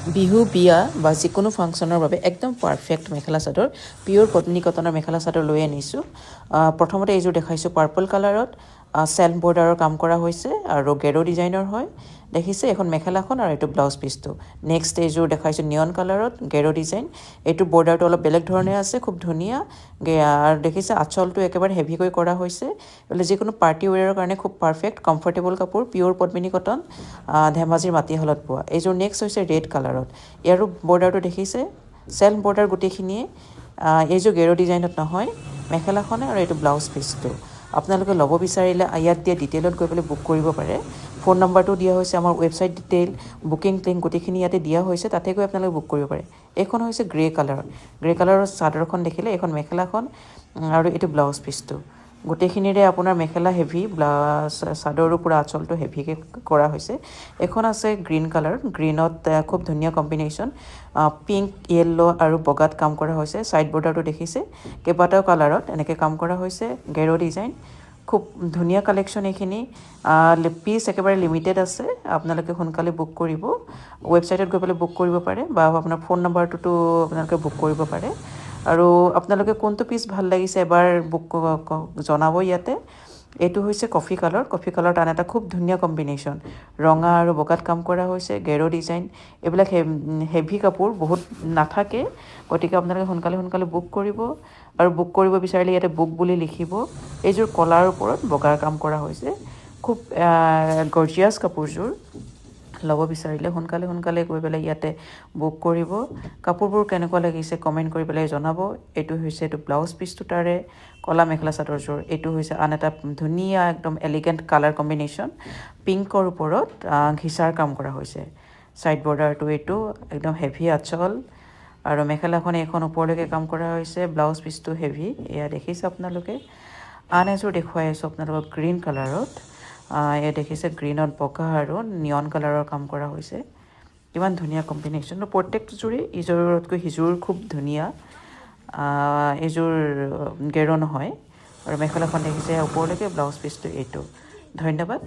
বিহু বিয়া বা যিকোনো ফাংচনৰ বাবে একদম পাৰফেক্ট মেখেলা চাদৰ পিয়ৰ পদ্মিনী কটনৰ মেখেলা চাদৰ লৈ আনিছোঁ প্ৰথমতে এইযোৰ দেখাইছোঁ পাৰ্পল কালাৰত চেল্ফ বৰ্ডাৰৰ কাম কৰা হৈছে আৰু গেৰো ডিজাইনৰ হয় দেখিছে এখন মেখেলাখন আৰু এইটো ব্লাউজ পিচটো নেক্সট এইযোৰ দেখাইছোঁ নিয়ন কালাৰত গেৰো ডিজাইন এইটো বৰ্ডাৰটো অলপ বেলেগ ধৰণে আছে খুব ধুনীয়া আৰু দেখিছে আঁচলটো একেবাৰে হেভিকৈ কৰা হৈছে বোলে যিকোনো পাৰ্টি ৱেৰৰ কাৰণে খুব পাৰফেক্ট কমফৰ্টেবল কাপোৰ পিয়ৰ পদ্মিনী কটন ধেমাজিৰ মাটিশালত পোৱা এইযোৰ নেক্সট হৈছে ৰেড কালাৰত ইয়াৰো বৰ্ডাৰটো দেখিছে চেল্ফ বৰ্ডাৰ গোটেইখিনিয়ে এইযোৰ গেৰো ডিজাইনত নহয় মেখেলাখনে আৰু এইটো ব্লাউজ পিচটো আপোনালোকে ল'ব বিচাৰিলে ইয়াত দিয়া ডিটেইলত গৈ পেলাই বুক কৰিব পাৰে ফোন নম্বৰটো দিয়া হৈছে আমাৰ ৱেবছাইট ডিটেইল বুকিং লিংক গোটেইখিনি ইয়াতে দিয়া হৈছে তাতে গৈ আপোনালোকে বুক কৰিব পাৰে এইখন হৈছে গ্ৰে কালাৰৰ চাদৰখন দেখিলে এইখন মেখেলাখন আৰু এইটো ব্লাউজ পিচটো গোটেইখিনিৰে আপোনাৰ মেখেলা হেভি চাদৰো পূৰা আঁচলটো হেভিকৈ কৰা হৈছে এখন আছে গ্ৰীণ কালাৰ গ্ৰীণত খুব ধুনীয়া কম্বিনেশ্যন পিংক য়েল্ল' আৰু বগাত কাম কৰা হৈছে ছাইড বৰ্ডাৰটো দেখিছে কেইবাটাও কালাৰত এনেকৈ কাম কৰা হৈছে গেৰো ডিজাইন খুব ধুনীয়া কালেকশ্যন এইখিনি পিচ একেবাৰে লিমিটেড আছে আপোনালোকে সোনকালে বুক কৰিব ৱেবছাইটত গৈ পেলাই বুক কৰিব পাৰে বা আপোনাৰ ফোন নম্বৰটোতো আপোনালোকে বুক কৰিব পাৰে আৰু আপোনালোকে কোনটো পিচ ভাল লাগিছে এবাৰ বুক জনাব ইয়াতে এইটো হৈছে কফি কালাৰ টান এটা খুব ধুনীয়া কম্বিনেশ্যন ৰঙা আৰু বগাত কাম কৰা হৈছে গেৰো ডিজাইন এইবিলাক হেভি কাপোৰ বহুত নাথাকে গতিকে আপোনালোকে সোনকালে বুক কৰিব আৰু বুক কৰিব বিচাৰিলে ইয়াতে বুক বুলি লিখিব এইযোৰ কলাৰ ওপৰত বগাৰ কাম কৰা হৈছে খুব গৰ্জিয়াছ কাপোৰযোৰ ল'ব বিচাৰিলে সোনকালে গৈ পেলাই ইয়াতে বুক কৰিব কাপোৰবোৰ কেনেকুৱা লাগিছে কমেণ্ট কৰি পেলাই জনাব এইটো হৈছে এইটো ব্লাউজ পিচটো তাৰে কলা মেখেলা চাদৰযোৰ এইটো হৈছে আন এটা ধুনীয়া একদম এলিগেণ্ট কালাৰ কম্বিনেশ্যন পিংকৰ ওপৰত ঘিচাৰ কাম কৰা হৈছে ছাইড বৰ্ডাৰটো এইটো একদম হেভি আঁচল আৰু মেখেলাখন এইখন ওপৰলৈকে কাম কৰা হৈছে ব্লাউজ পিচটো হেভি এয়া দেখিছে আপোনালোকে আন এযোৰ দেখুৱাই আছোঁ আপোনালোকক গ্ৰীণ কালাৰত এয়া দেখিছে গ্ৰীণত বগা আৰু নিয়ন কালাৰৰ কাম কৰা হৈছে ইমান ধুনীয়া কম্বিনেশ্যন প্ৰত্যেকযোৰে ইযোৰতকৈ সিযোৰ খুব ধুনীয়া এইযোৰ গেৰো নহয় আৰু মেখেলাখন দেখিছে ওপৰলৈকে ব্লাউজ পিচটো এইটো ধন্যবাদ